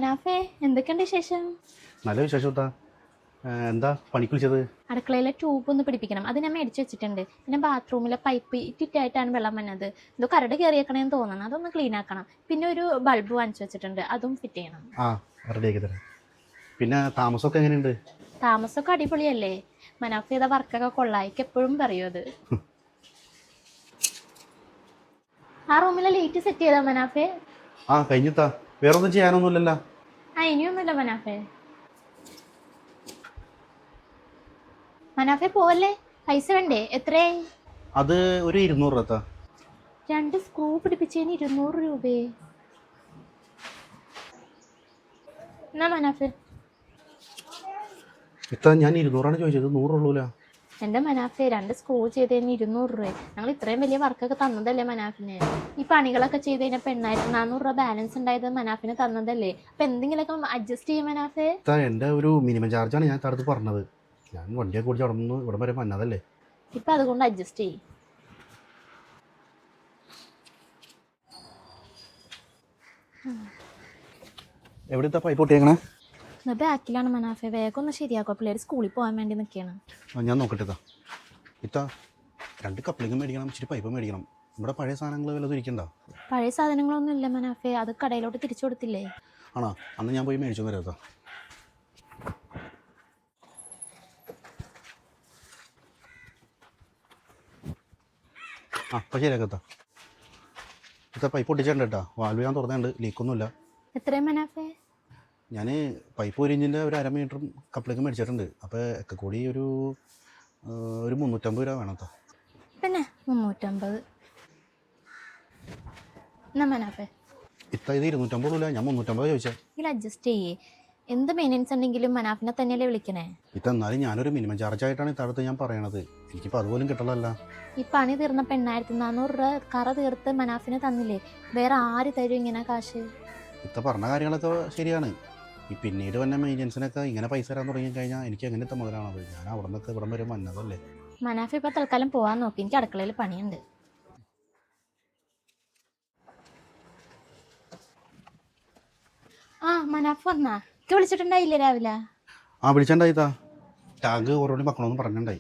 മനാഫേ, എന്തൊക്കെയുണ്ട് വിശേഷം? നല്ല വിശേഷത്താ. എന്താ പണിക്ക് വിളിച്ചത്? അടുക്കളയിലെ ട്യൂബ് ഒന്ന് പിടിപ്പിക്കണം, അത് ഞാൻ മേടിച്ച് വെച്ചിട്ടുണ്ട്. പിന്നെ ബാത്റൂമിലെ പൈപ്പ് ഇറ്റിറ്റായിട്ടാണ് വെള്ളം വന്നത്. എന്തോ കരട് കയറിയേക്കണേന്ന് തോന്നണം, അതൊന്ന് ക്ലീൻ ആക്കണം. പിന്നെ ഒരു ബൾബ് വാങ്ങിച്ചു വെച്ചിട്ടുണ്ട്, അതും ഫിറ്റ് ചെയ്യണം. ആ, റെഡിയാക്കി തരാം. പിന്നെ താമസമൊക്കെ എങ്ങനെയുണ്ട്? താമസമൊക്കെ അടിപൊളിയല്ലേ? മനാഫ് ചെയ്ത വർക്കൊക്കെ കൊള്ളായിക്ക് എപ്പോഴും പറയും അത്. ആ റൂമിലെ ലൈറ്റ് സെറ്റ് ചെയ്താ മനാഫേ? ആ, കഴിഞ്ഞിത്താ. വേറെ ഒന്നും ചെയ്യാനൊന്നുമില്ലല്ലോ? ഇനിയൊന്നുമില്ല മനാഫേ. മനാഫേ പോവല്ലേ, പൈസ വേണ്ടേ? എത്രയായി? അത് ഒരു 200 രൂപ. 2 സ്ക്രൂ പിടിപ്പിച്ചതിന് 200 രൂപയെ? എന്നാ മനാഫേ. ഇത്താ, ഞാൻ 200 ചോദിച്ചത്, 100 ഉള്ളൂല. എൻ്റെ മനാഫെ, 2 സ്ക്രൂ ചെയ്തതിന് 200 രൂപ. ഞങ്ങൾ ഇത്രയും വലിയ വർക്കൊക്കെ തന്നതല്ലേ മനാഫിന്? ഈ പണികളൊക്കെ ചെയ്ത് കഴിഞ്ഞപ്പോൾ 8400 രൂപ ബാലൻസ് ഉണ്ടായത് മനാഫിന് തന്നതല്ലേ? അപ്പം എന്തെങ്കിലുമൊക്കെ അഡ്ജസ്റ്റ് ചെയ്യും മനാഫെ. ഇത്താ, എൻ്റെ ഒരു മിനിമം ചാർജാണ് ഞാൻ തടുത്ത് പറഞ്ഞത്. ഞാൻ വണ്ടിയൊക്കെ കുടിച്ച് അവിടെ നിന്ന് ഇവിടെ വരെ വന്നതല്ലേ. ഇപ്പം അതുകൊണ്ട് അഡ്ജസ്റ്റ് ചെയ്യും. എവിടുത്തെ പൈപ്പ് പൊട്ടിയേക്കണേ? എന്നാൽ ബാക്കിലാണ് മനാഫെ, വേഗം ഒന്ന് ശരിയാക്കുക, പിള്ളേർ സ്കൂളിൽ പോകാൻ വേണ്ടി നിൽക്കുകയാണ്. ഞാൻ നോക്കട്ടെ ഇത്താ. ഇത്താ, 2 കപ്ലിങ്ങും മേടിക്കണം, ഇച്ചിരി പൈപ്പ് മേടിക്കണം. നമ്മുടെ പഴയ സാധനങ്ങൾ വല്ലതും ഇരിക്കണ്ട? പഴയ സാധനങ്ങളൊന്നും ഇല്ല മനാഫെ, അത് കടയിലോട്ട് തിരിച്ചു കൊടുത്തില്ലേ? ആണോ? അന്ന് ഞാൻ പോയി മേടിച്ചു തരാം ഇത്താ. ആ, അപ്പം ശരിയാക്കത്താ. ഇത്താ, പൈപ്പ് പൊട്ടിച്ചിട്ടുണ്ട് കേട്ടോ. വാൽവ് ഞാൻ തുറന്നുണ്ട്, ലീക്കൊന്നുമില്ല. എത്രയും മനാഫെ? ഞാൻ പൈപ്പ് 1 ഇഞ്ചിൻ്റെ ഒരു 1/2 മീറ്ററും കപ്ലിങ് മേടിച്ചിട്ടുണ്ട്. അപ്പോൾ ഒക്കെ കൂടി ഒരു 350 രൂപ വേണം കേട്ടോ. പിന്നെ 350. എന്നാ മനാഫെ. ഇത്ത, ഇത് 250 ഇല്ല, ഞാൻ 350 ചോദിച്ചേ. ഇതിൽ അഡ്ജസ്റ്റ് ചെയ്യേ. എന്ത് മെയിൻ്റെനൻസ് ഉണ്ടെങ്കിലും മനാഫിനെ തന്നെയല്ലേ വിളിക്കണേ? ഇത്ത, എന്നാലും ഞാനൊരു മിനിമം ചാർജായിട്ടാണ് ഇത്തടുത്ത് ഞാൻ പറയണത്. എനിക്കിപ്പോൾ അതുപോലും കിട്ടണമല്ല. ഈ പണി തീർന്നപ്പോൾ 8400 രൂപ കറ തീർത്ത് മനാഫിന് തന്നില്ലേ? വേറെ ആര് തരും ഇങ്ങനെ കാശ്? ഇത്ത പറഞ്ഞ കാര്യങ്ങളൊക്കെ ശരിയാണ്. ഈ പിന്നീട് വന്ന മെയിൻ്റെനൻസിനൊക്കെ ഇങ്ങനെ പൈസ തരാൻ തുടങ്ങിക്കഴിഞ്ഞാൽ എനിക്ക് എങ്ങനത്തെ മുതലാണത്? ഞാൻ അവിടെ നിന്നൊക്കെ ഇവിടം വരെ വന്നതല്ലേ. മനാഫി ഇപ്പോൾ തൽക്കാലം പോകാൻ നോക്കി, എനിക്ക് അടുക്കളയിൽ പണിയുണ്ട്. ആ, മനാഫ് വന്നാ? വിളിച്ചിട്ടുണ്ടായില്ലേ രാവിലെ? ആ, വിളിച്ചിട്ടുണ്ടായിത്താ. ടാങ്ക് ഓരോടി മക്കളൊന്നും പറഞ്ഞിട്ടുണ്ടായി.